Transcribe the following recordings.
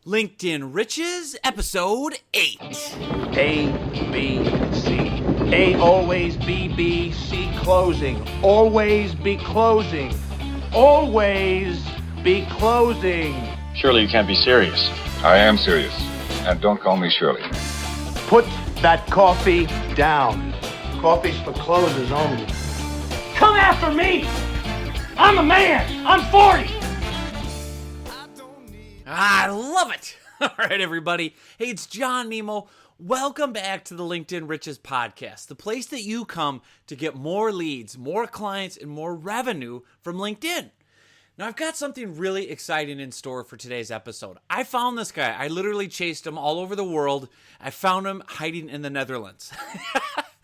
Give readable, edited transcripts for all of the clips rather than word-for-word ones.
LinkedIn Riches, Episode 8. A, B, C. A, always B, B, C, closing. Always be closing. Always be closing. Surely you can't be serious. I am serious. And don't call me Shirley. Put that coffee down. Coffee's for closers only. Come after me! I'm a man! I'm 40! I love it. All right, everybody. Hey, it's John Nemo. Welcome back to the LinkedIn Riches Podcast, the place that you come to get more leads, more clients, and more revenue from LinkedIn. Now, I've got something really exciting in store for today's episode. I found this guy. I literally chased him all over the world. I found him hiding in the Netherlands.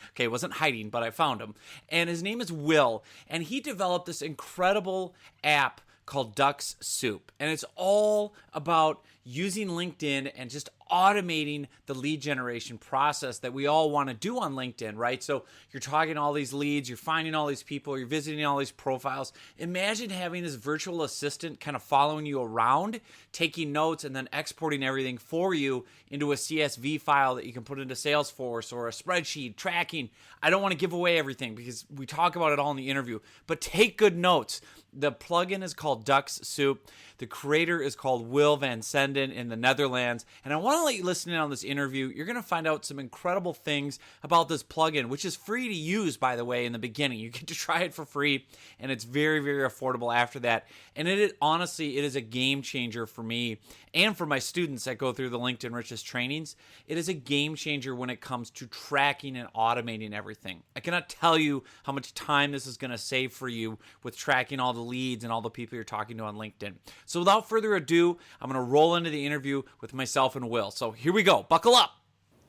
Okay, it wasn't hiding, but I found him. And his name is Will, and he developed this incredible app called Duck's Soup. And it's all about using LinkedIn and just automating the lead generation process that we all want to do on LinkedIn, right? So you're talking to all these leads, you're finding all these people, you're visiting all these profiles. Imagine having this virtual assistant kind of following you around, taking notes, and then exporting everything for you into a CSV file that you can put into Salesforce or a spreadsheet, tracking. I don't want to give away everything because we talk about it all in the interview, but take good notes. The plugin is called Duck's Soup. The creator is called Will Van Senden in the Netherlands. And I want to let you listen in on this interview. You're going to find out some incredible things about this plugin, which is free to use, by the way, in the beginning. You get to try it for free, and it's very, very affordable after that. And honestly, it is a game changer for me and for my students that go through the LinkedIn Riches trainings. It is a game changer when it comes to tracking and automating everything. I cannot tell you how much time this is going to save for you with tracking all the leads and all the people you're talking to on LinkedIn. So without further ado, I'm going to roll into the interview with myself and Will. So here we go. Buckle up.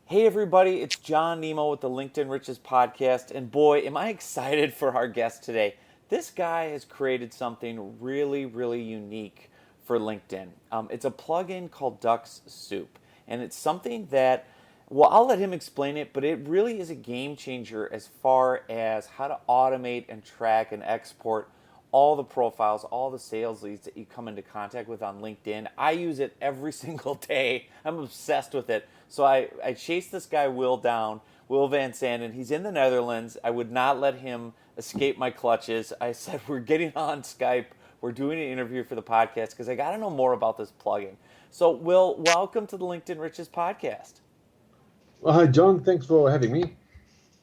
Hey, everybody. It's John Nemo with the LinkedIn Riches Podcast. And boy, am I excited for our guest today. This guy has created something really, really unique for LinkedIn. It's a plugin called Duck's Soup. And it's something that, well, I'll let him explain it, but it really is a game changer as far as how to automate and track and export all the profiles, all the sales leads that you come into contact with on LinkedIn. I use it every single day. I'm obsessed with it. So I chased this guy, Will, down, Will Van Sanden. He's in the Netherlands. I would not let him escape my clutches. I said, we're getting on Skype. We're doing an interview for the podcast because I got to know more about this plugin. So, Will, welcome to the LinkedIn Riches Podcast. Well, hi, John. Thanks for having me.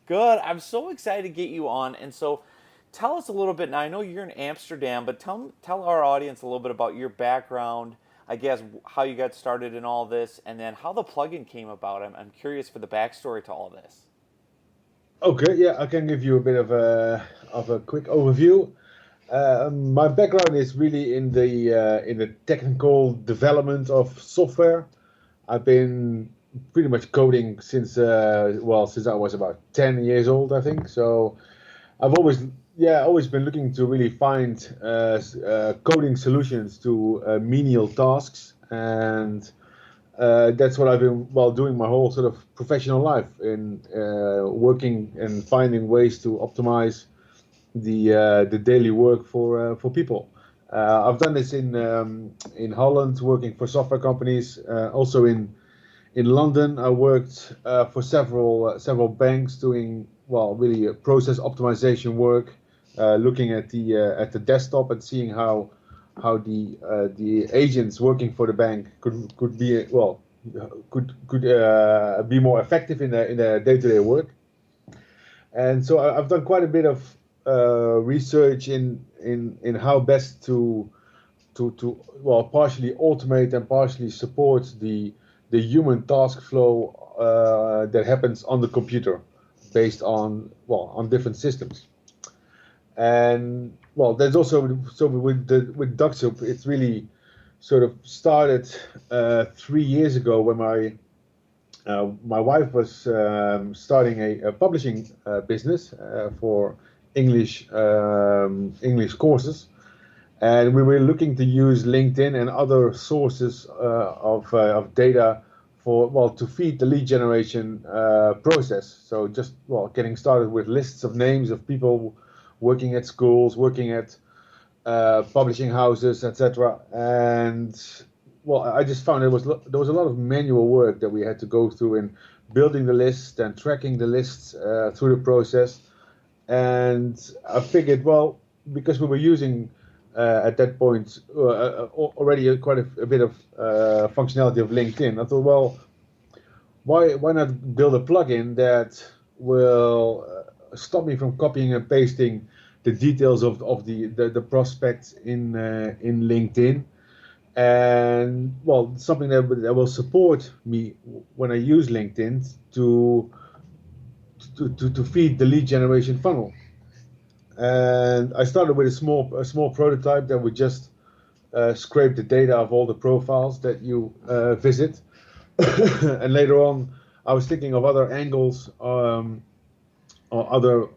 Good. I'm so excited to get you on. And so tell us a little bit. Now, I know you're in Amsterdam, but tell our audience a little bit about your background, I guess, how you got started in all this, and then how the plugin came about. I'm curious for the backstory to all this. Okay, yeah, I can give you a bit of a quick overview. My background is really in the technical development of software. I've been pretty much coding since I was about 10 years old, I think. So I've always been looking to really find coding solutions to menial tasks, and that's what I've been doing my whole sort of professional life, in working and finding ways to optimize the daily work for people. I've done this in Holland, working for software companies. Also in London, I worked for several banks doing really process optimization work, looking at the desktop and seeing how the agents working for the bank could be more effective in their day-to-day work. And so I've done quite a bit of research in how best to partially automate and partially support the human task flow that happens on the computer, based on different systems. And there's also with Duck Soup, it's really sort of started 3 years ago when my wife was starting a publishing business for English courses, and we were looking to use LinkedIn and other sources of data to feed the lead generation process. So just getting started with lists of names of people working at schools, working at publishing houses, etc. And I just found there was a lot of manual work that we had to go through in building the list and tracking the lists through the process. And I figured, well, because we were using at that point already quite a bit of functionality of LinkedIn, I thought, well, why not build a plugin that will stop me from copying and pasting the details of the prospects in LinkedIn, and well, something that will support me when I use LinkedIn to feed the lead generation funnel. And I started with a small prototype that would just scrape the data of all the profiles that you visit. And later on, I was thinking of other angles or other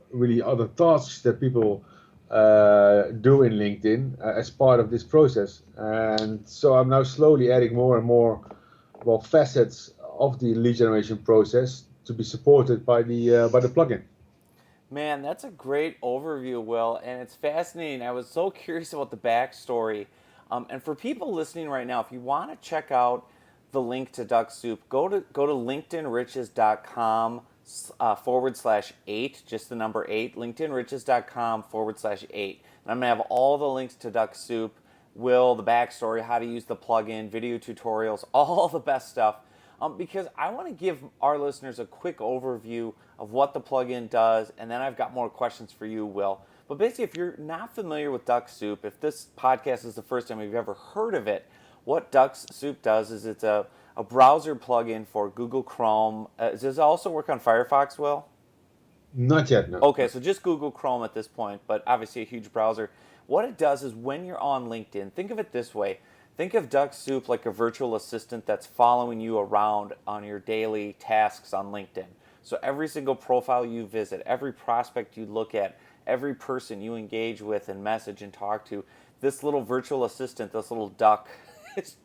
tasks that people do in LinkedIn as part of this process. And so I'm now slowly adding more and more facets of the lead generation process to be supported by the plugin. Man, that's a great overview, Will, and it's fascinating. I was so curious about the backstory. And for people listening right now, if you want to check out the link to Duck Soup, go to linkedinriches.com /8, just the number 8, linkedinriches.com /8. And I'm going to have all the links to Duck Soup, Will, the backstory, how to use the plugin, video tutorials, all the best stuff. Because I want to give our listeners a quick overview of what the plugin does, and then I've got more questions for you, Will. But basically, if you're not familiar with Duck Soup, if this podcast is the first time you've ever heard of it, what Duck Soup does is it's a browser plugin for Google Chrome. Does it also work on Firefox, Will? Not yet, no. Okay, so just Google Chrome at this point, but obviously a huge browser. What it does is when you're on LinkedIn, think of it this way. Think of Duck Soup like a virtual assistant that's following you around on your daily tasks on LinkedIn. So every single profile you visit, every prospect you look at, every person you engage with and message and talk to, this little virtual assistant, this little duck,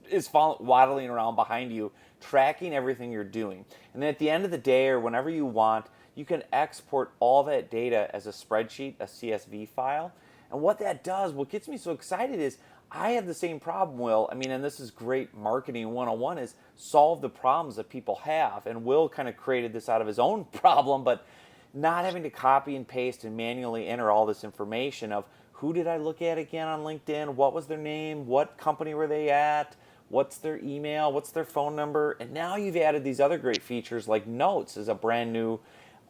is waddling around behind you, tracking everything you're doing. And then at the end of the day or whenever you want, you can export all that data as a spreadsheet, a CSV file. And what that does, what gets me so excited is I have the same problem, Will. I mean, and this is great marketing 101, is solve the problems that people have. And Will kind of created this out of his own problem, but not having to copy and paste and manually enter all this information of who did I look at again on LinkedIn, what was their name, what company were they at, what's their email, what's their phone number. And now you've added these other great features like Notes as a brand new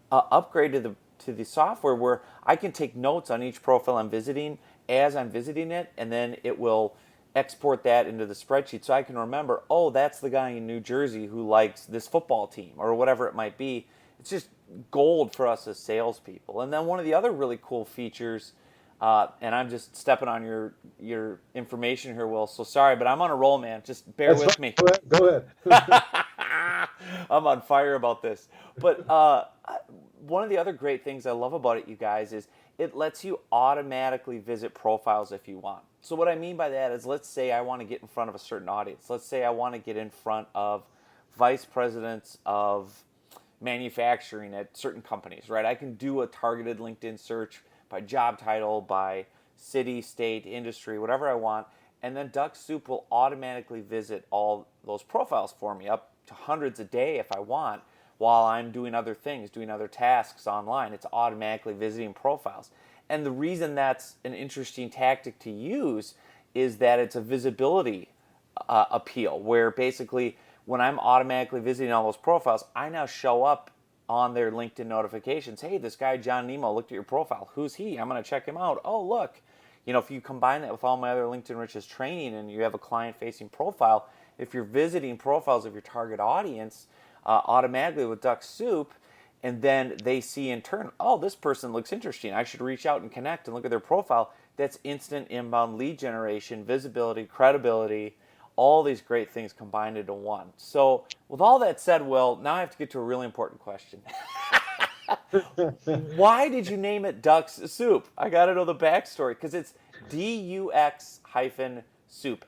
upgrade to the software where I can take notes on each profile I'm visiting as I'm visiting it, and then it will export that into the spreadsheet so I can remember, oh, that's the guy in New Jersey who likes this football team or whatever it might be. It's just gold for us as salespeople. And then one of the other really cool features, and I'm just stepping on your information here, Will, so sorry, but I'm on a roll, man. Just bear with me. Go ahead. I'm on fire about this. But one of the other great things I love about it, you guys, is it lets you automatically visit profiles if you want. So what I mean by that is, let's say I want to get in front of a certain audience. Let's say I want to get in front of vice presidents of manufacturing at certain companies, right? I can do a targeted LinkedIn search by job title, by city, state, industry, whatever I want, and then Duck Soup will automatically visit all those profiles for me, up to hundreds a day if I want, while I'm doing other things, doing other tasks online. It's automatically visiting profiles. And the reason that's an interesting tactic to use is that it's a visibility appeal, where basically when I'm automatically visiting all those profiles, I now show up on their LinkedIn notifications. Hey, this guy, John Nemo, looked at your profile. Who's he? I'm going to check him out. Oh, look. You know, if you combine that with all my other LinkedIn Riches training and you have a client-facing profile, if you're visiting profiles of your target audience automatically with Duck Soup, and then they see in turn, oh, this person looks interesting, I should reach out and connect and look at their profile, that's instant inbound lead generation, visibility, credibility, all these great things combined into one. So with all that said, Will, now I have to get to a really important question. Why did you name it Duck Soup? I got to know the backstory, because it's DUX-Soup,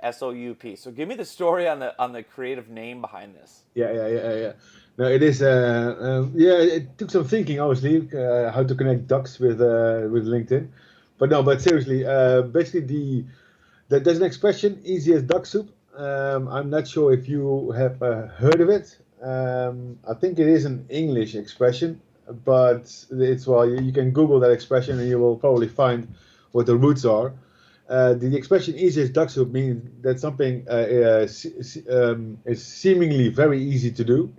SOUP. So give me the story on the creative name behind this. Yeah. No, it is. It took some thinking, obviously, how to connect ducks with LinkedIn. But seriously, basically there's an expression, easy as duck soup. I'm not sure if you have heard of it. I think it is an English expression, but it's well, you can Google that expression and you will probably find what the roots are. The expression "easy as duck soup" means that something is seemingly very easy to do.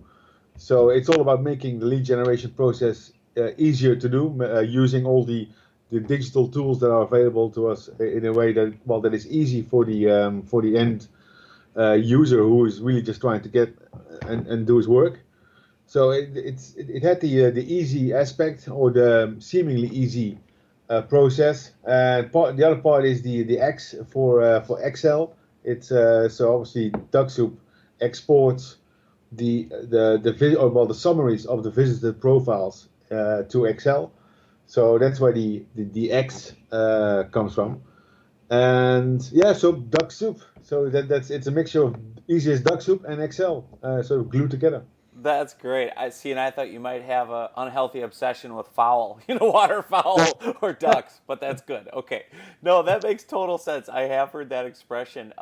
So it's all about making the lead generation process easier to do, using all the digital tools that are available to us in a way that is easy for the end user who is really just trying to get and do his work. So it had the easy aspect or the seemingly easy process. And the other part is the X for Excel. It's so obviously DuckSoup exports the summaries of the visited profiles to Excel. So that's where the X comes from. And yeah, so duck soup. So it's a mixture of easiest duck soup and Excel, sort of glued together. That's great. I see, and I thought you might have an unhealthy obsession with fowl, waterfowl or ducks, but that's good. Okay. No, that makes total sense. I have heard that expression.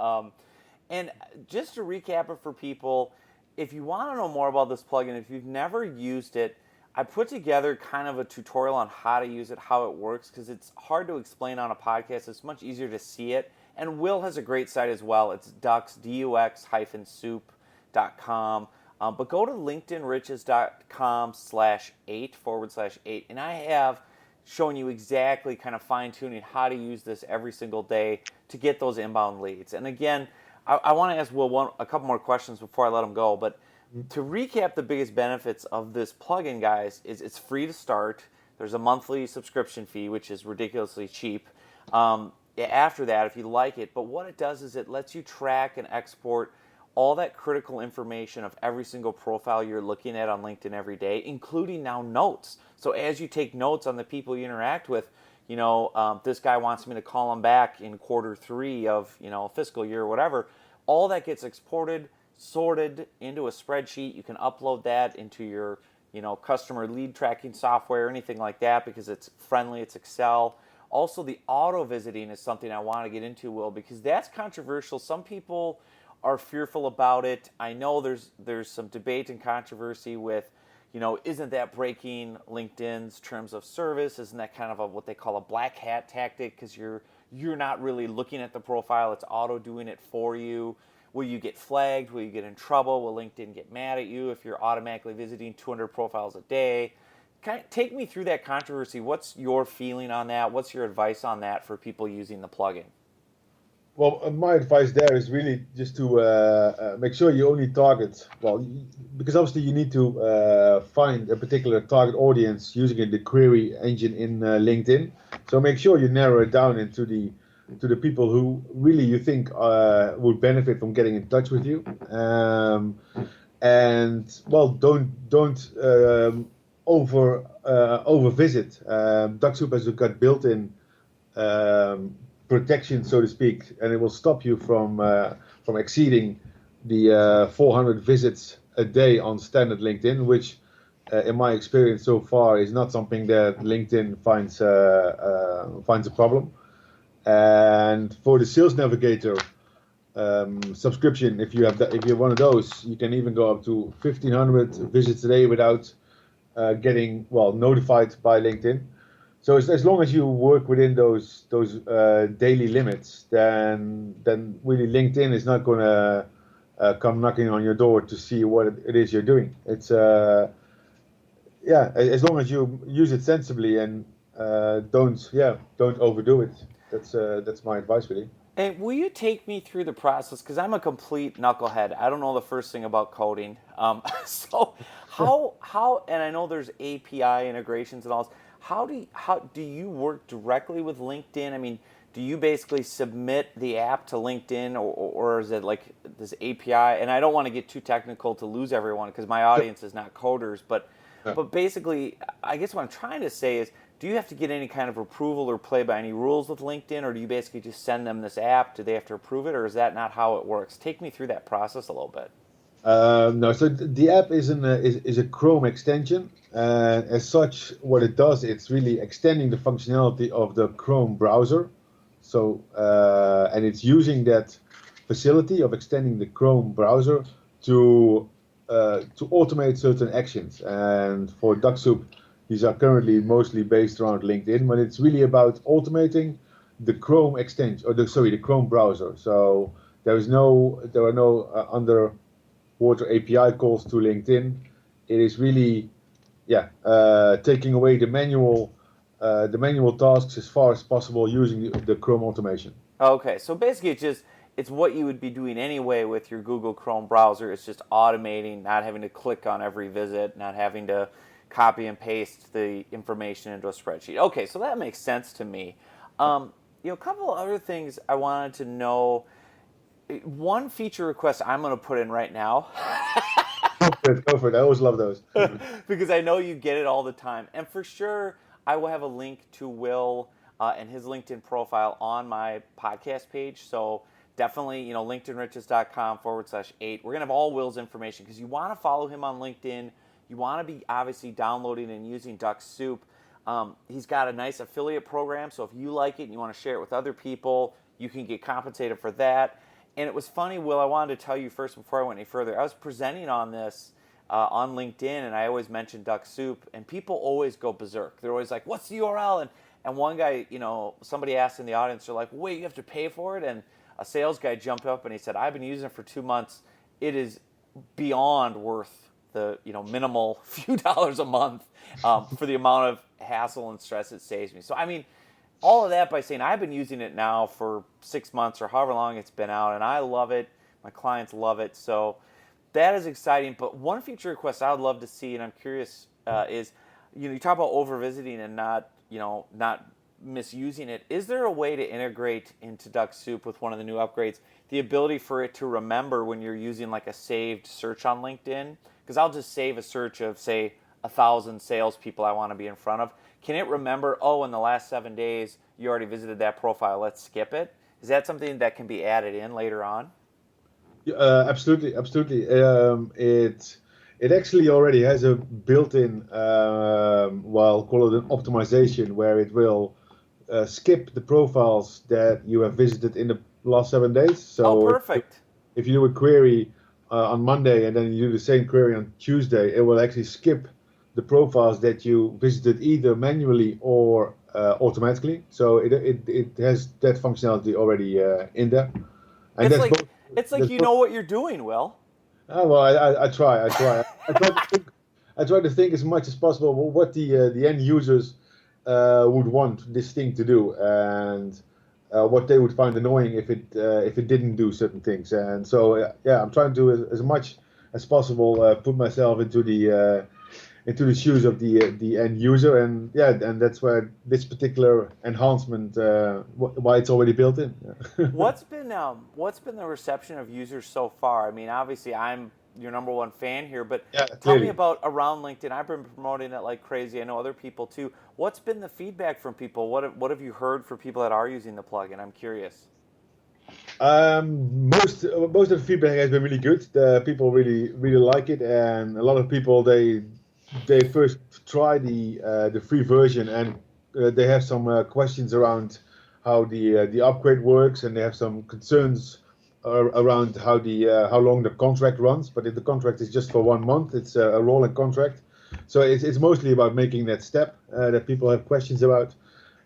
And just to recap it for people, if you want to know more about this plugin, if you've never used it, I put together kind of a tutorial on how to use it, how it works, because it's hard to explain on a podcast. It's much easier to see it. And Will has a great site as well. It's dux-soup.com. But go to linkedinriches.com/8/8. And I have shown you exactly kind of fine-tuning how to use this every single day to get those inbound leads. And again, I want to ask Will a couple more questions before I let him go. But to recap, the biggest benefits of this plugin, guys, is it's free to start. There's a monthly subscription fee, which is ridiculously cheap. After that, if you like it, but what it does is it lets you track and export all that critical information of every single profile you're looking at on LinkedIn every day, including now notes. So as you take notes on the people you interact with, this guy wants me to call him back in Q3 of, fiscal year or whatever, all that gets exported, sorted into a spreadsheet. You can upload that into your, customer lead tracking software or anything like that because it's friendly, it's Excel. Also, the auto visiting is something I want to get into, Will, because that's controversial. Some people are fearful about it. I know there's some debate and controversy with, isn't that breaking LinkedIn's terms of service? Isn't that kind of what they call a black hat tactic because you're not really looking at the profile, it's auto doing it for you? Will you get flagged? Will you get in trouble? Will LinkedIn get mad at you if you're automatically visiting 200 profiles a day? Take me through that controversy. What's your feeling on that? What's your advice on that for people using the plugin? Well, my advice there is really just to make sure you only target, because obviously you need to find a particular target audience using the query engine in LinkedIn. So make sure you narrow it down into the people who really you think would benefit from getting in touch with you. Don't over visit. DuckSoup has got built-in protection, so to speak, and it will stop you from exceeding the 400 visits a day on standard LinkedIn, which in my experience so far is not something that LinkedIn finds a problem. And for the Sales Navigator subscription, if you have one of those, you can even go up to 1,500 visits a day without getting notified by LinkedIn. So as long as you work within those daily limits, then really LinkedIn is not going to come knocking on your door to see what it is you're doing. It's as long as you use it sensibly and don't overdo it. That's my advice, really. And will you take me through the process? Because I'm a complete knucklehead. I don't know the first thing about coding. So how and I know there's API integrations and all this. How do you work directly with LinkedIn? I mean, do you basically submit the app to LinkedIn, or is it like this API? And I don't want to get too technical to lose everyone because my audience is not coders. But basically, I guess what I'm trying to say is, do you have to get any kind of approval or play by any rules with LinkedIn, or do you basically just send them this app? Do they have to approve it, or is that not how it works? Take me through that process a little bit. No, so the app is a Chrome extension. As such, what it does, it's really extending the functionality of the Chrome browser. So, and it's using that facility of extending the Chrome browser to automate certain actions. And for DuckSoup, these are currently mostly based around LinkedIn, but it's really about automating the Chrome extension, the Chrome browser. So there are no underwater API calls to LinkedIn. It is really, taking away the manual tasks as far as possible using the Chrome automation. Okay, so basically it's what you would be doing anyway with your Google Chrome browser. It's just automating, not having to click on every visit, not having to copy and paste the information into a spreadsheet. Okay, so that makes sense to me. A couple of other things I wanted to know. One feature request I'm going to put in right now. Go for it. I always love those. Because I know you get it all the time. And for sure, I will have a link to Will and his LinkedIn profile on my podcast page. So definitely, linkedinriches.com/8. We're going to have all Will's information because you want to follow him on LinkedIn. You want to be obviously downloading and using DuckSoup. He's got a nice affiliate program. So if you like it and you want to share it with other people, you can get compensated for that. And it was funny, Will, I wanted to tell you first before I went any further. I was presenting on this on LinkedIn, and I always mentioned DuckSoup, and people always go berserk. They're always like, what's the URL? And one guy, somebody asked in the audience, they're like, wait, you have to pay for it? And a sales guy jumped up and he said, I've been using it for 2 months. It is beyond worth the minimal few dollars a month for the amount of hassle and stress it saves me. So, I mean, all of that by saying I've been using it now for 6 months or however long it's been out, and I love it. My clients love it. So that is exciting. But one feature request I would love to see, and I'm curious, is you talk about over-visiting and not misusing it. Is there a way to integrate into DuckSoup with one of the new upgrades the ability for it to remember when you're using like a saved search on LinkedIn? Because I'll just save a search of, say, 1,000 salespeople I want to be in front of. Can it remember, in the last 7 days, you already visited that profile, let's skip it? Is that something that can be added in later on? Absolutely. It actually already has a built-in, call it an optimization, where it will skip the profiles that you have visited in the last 7 days. So perfect. If you do a query on Monday and then you do the same query on Tuesday, it will actually skip the profiles that you visited either manually or automatically. So it has that functionality already in there. And it's like you know what you're doing, Will. I try. I try to think as much as possible what the end users would want this thing to do, and what they would find annoying if it didn't do certain things. And so I'm trying to as much as possible put myself into the shoes of the end user, and that's where this particular enhancement why it's already built in. What's been the reception of users so far? I mean, obviously I'm your number one fan here, but tell me about around LinkedIn. I've been promoting it like crazy. I know other people too. What's been the feedback from people? What have you heard for people that are using the plugin? I'm curious. Most of the feedback has been really good. People really like it, and a lot of people they first try the free version, and they have some questions around how the upgrade works, and they have some concerns around how long the contract runs. But if the contract is just for 1 month, it's a rolling contract. So it's mostly about making that step that people have questions about.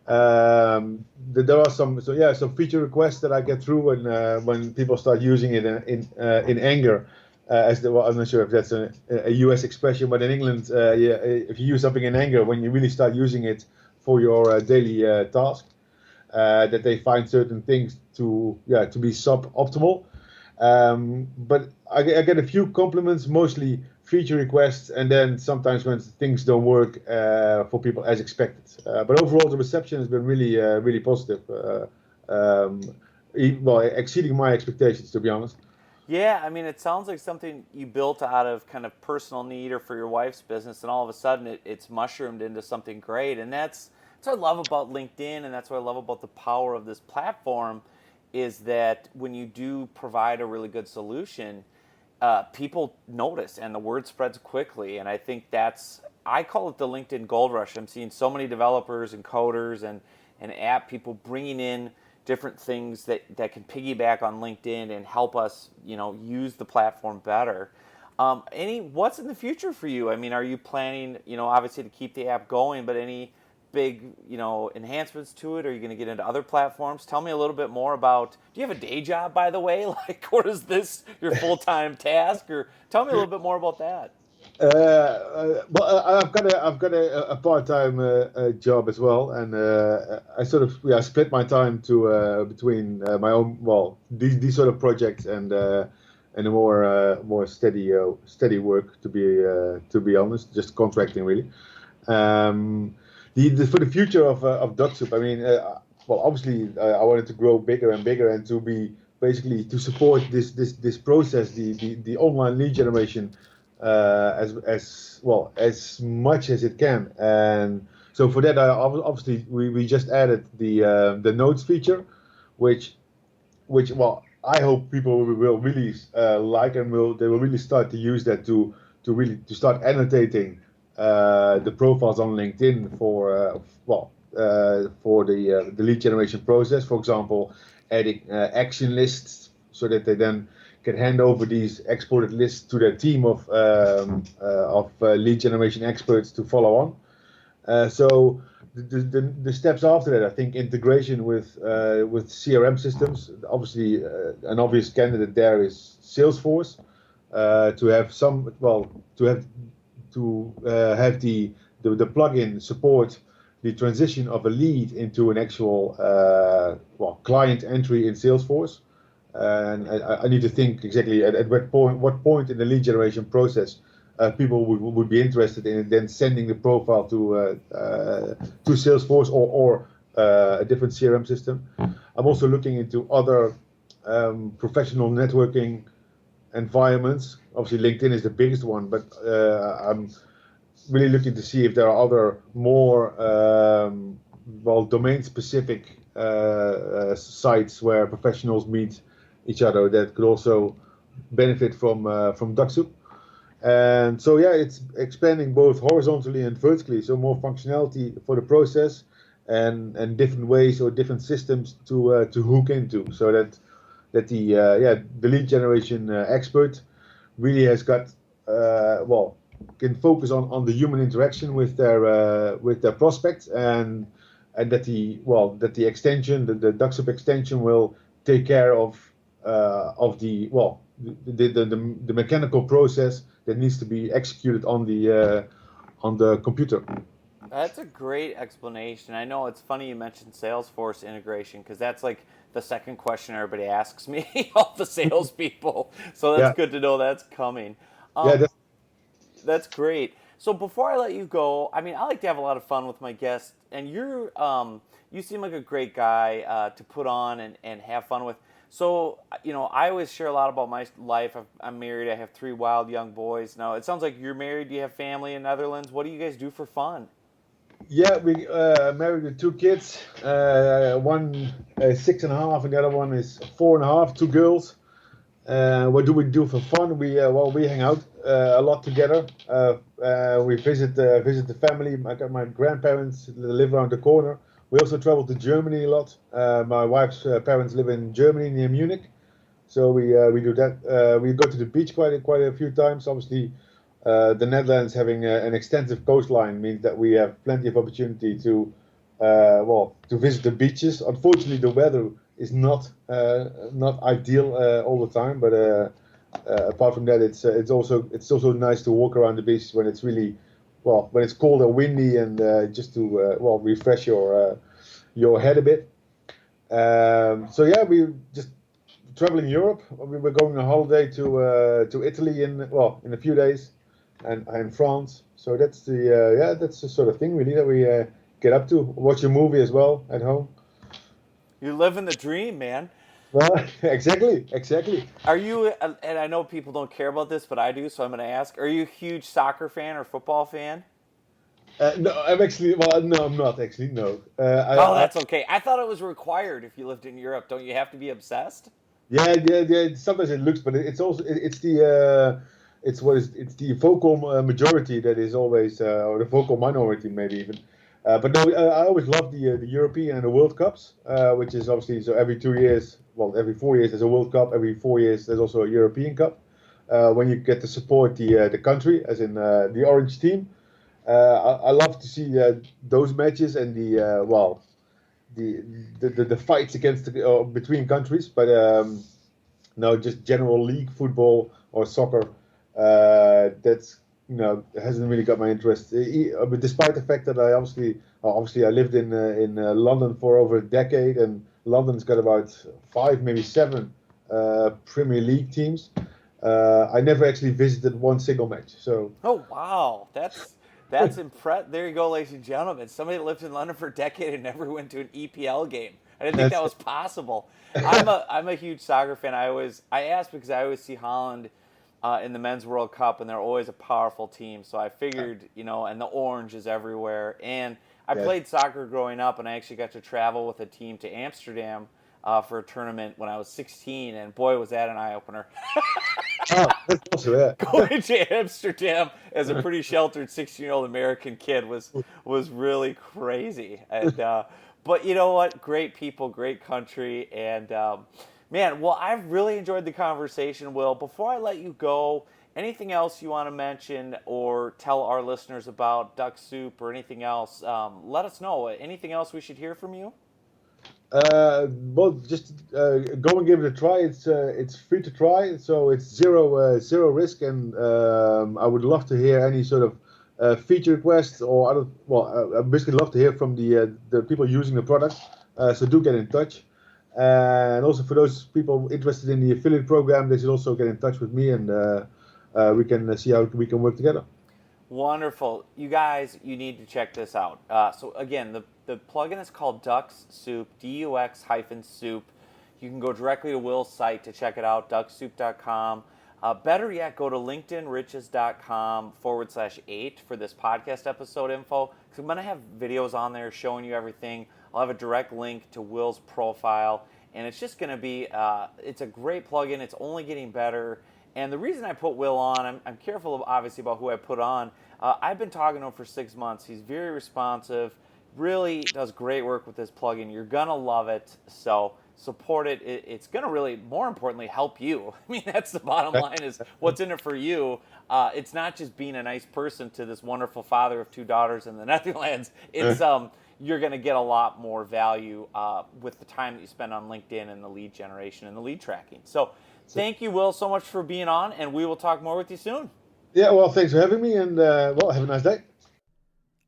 There are some feature requests that I get through when people start using it in anger. I'm not sure if that's a US expression, but in England, if you use something in anger, when you really start using it for your daily task, that they find certain things to be suboptimal. But I get a few compliments, mostly feature requests, and then sometimes when things don't work for people as expected. But overall, the reception has been really positive. Exceeding my expectations, to be honest. Yeah, I mean, it sounds like something you built out of kind of personal need or for your wife's business, and all of a sudden it's mushroomed into something great. And that's what I love about LinkedIn, and that's what I love about the power of this platform, is that when you do provide a really good solution, people notice, and the word spreads quickly. And I think I call it the LinkedIn gold rush. I'm seeing so many developers and coders and app people bringing in different things that can piggyback on LinkedIn and help us, use the platform better. What's in the future for you? I mean, are you planning, obviously to keep the app going, but any big, enhancements to it? Are you going to get into other platforms? Tell me a little bit more about, do you have a day job, by the way? Like, or is this your full-time task? Or tell me a little bit more about that. I've got a part-time job as well, and I sort of split my time to between my own these sort of projects and a more steady work, to be honest, just contracting really. For the future of DocSoup, I mean, obviously I wanted to grow bigger and bigger, and to be basically to support this process, the online lead generation, as much as it can. And so for that, obviously we just added the notes feature, which I hope people will really like, and they will really start to use that to start annotating the profiles on LinkedIn for the lead generation process. For example, adding action lists so that they then can hand over these exported lists to their team of lead generation experts to follow on. So the steps after that, I think integration with CRM systems. Obviously, an obvious candidate there is Salesforce. To have the plugin support the transition of a lead into an actual client entry in Salesforce. And I need to think exactly at what point in the lead generation process people would be interested in then sending the profile to Salesforce or a different CRM system. I'm also looking into other professional networking environments. Obviously, LinkedIn is the biggest one, but I'm really looking to see if there are other more domain-specific sites where professionals meet each other that could also benefit from DocSoup. And so it's expanding both horizontally and vertically, so more functionality for the process and different ways or different systems to hook into, so that the lead generation expert really has got can focus on the human interaction with their prospects, and that the extension, the DocSoup extension, will take care of the mechanical process that needs to be executed on the computer. That's a great explanation. I know it's funny you mentioned Salesforce integration, because that's like the second question everybody asks me, all the salespeople. So that's good to know that's coming. That's great. So before I let you go, I mean, I like to have a lot of fun with my guests, and you seem like a great guy to put on and have fun with. So, I always share a lot about my life. I'm married. I have 3 wild young boys. Now, it sounds like you're married. Do you have family in Netherlands? What do you guys do for fun? Yeah, we married with 2 kids. One 6.5, and the other one is 4.5. 2 girls. What do we do for fun? We hang out a lot together. We visit the family. My grandparents live around the corner. We also travel to Germany a lot. My wife's parents live in Germany near Munich, so we do that. We go to the beach quite a few times. Obviously, the Netherlands having an extensive coastline means that we have plenty of opportunity to visit the beaches. Unfortunately, the weather is not ideal all the time, but apart from that, it's also nice to walk around the beach when it's really when it's cold and windy, and just to refresh your head a bit. We just traveling Europe. We were going on holiday to Italy in a few days, and France. So that's the sort of thing really that we get up to. Watch a movie as well at home. You're living the dream, man. Well, exactly. Are you, and I know people don't care about this, but I do, so I'm going to ask, are you a huge soccer fan or football fan? No, I'm not actually, no. That's okay. I thought it was required if you lived in Europe. Don't you have to be obsessed? Yeah. Sometimes it looks, but it's the vocal majority that is always, or the vocal minority maybe even, But no, I always love the European and the World Cups, which is obviously so every 2 years, well, every 4 years there's a World Cup, every 4 years there's also a European Cup. When you get to support the country, as in the orange team, I love to see those matches and the fights against between countries. But no, just general league football or soccer, that's hasn't really got my interest. But despite the fact that I obviously I lived in London for over a decade, and London's got about 5, maybe 7 Premier League teams. I never actually visited one single match. So. Oh wow, that's impressive. There you go, ladies and gentlemen. Somebody that lived in London for a decade and never went to an EPL game. I didn't think that was possible. I'm a huge soccer fan. I asked because I always see Holland in the Men's World Cup, and they're always a powerful team. So I figured, and the orange is everywhere. And I played soccer growing up, and I actually got to travel with a team to Amsterdam for a tournament when I was 16, and boy, was that an eye-opener. Oh, that's awesome, yeah. Going to Amsterdam as a pretty sheltered 16-year-old American kid was really crazy. And but you know what? Great people, great country, and man, well, I've really enjoyed the conversation, Will. Before I let you go, anything else you want to mention or tell our listeners about Duck Soup or anything else? Let us know. Anything else we should hear from you? Well, just go and give it a try. It's free to try, so it's zero risk, and I would love to hear any sort of feature requests or other. Well, I basically love to hear from the people using the product. So do get in touch, and also for those people interested in the affiliate program, they should also get in touch with me, and we can see how we can work together. Wonderful. You guys, you need to check this out. So again, the plugin is called Ducks Soup, DUX-Soup. You can go directly to Will's site to check it out, ducksoup.com. Better yet, go to linkedinriches.com/8 for this podcast episode info. Because I'm going to have videos on there showing you everything. I'll have a direct link to Will's profile. And it's just going to be, it's a great plugin. It's only getting better. And the reason I put Will on, I'm careful, obviously, about who I put on. I've been talking to him for 6 months. He's very responsive, really does great work with this plugin. You're going to love it, so support it. It's going to really, more importantly, help you. I mean, that's the bottom line, is what's in it for you. It's not just being a nice person to this wonderful father of 2 daughters in the Netherlands. It's you're going to get a lot more value with the time that you spend on LinkedIn and the lead generation and the lead tracking. So thank you, Will, so much for being on, and we will talk more with you soon. Yeah, well, thanks for having me, and well, have a nice day.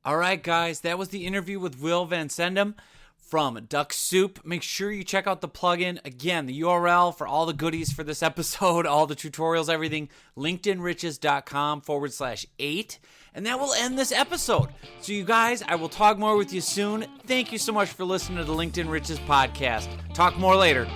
All right, guys, that was the interview with Will Van Sendem from Duck Soup. Make sure you check out the plugin. Again, the URL for all the goodies for this episode, all the tutorials, everything, linkedinriches.com/8. And that will end this episode. So you guys, I will talk more with you soon. Thank you so much for listening to the LinkedIn Riches podcast. Talk more later.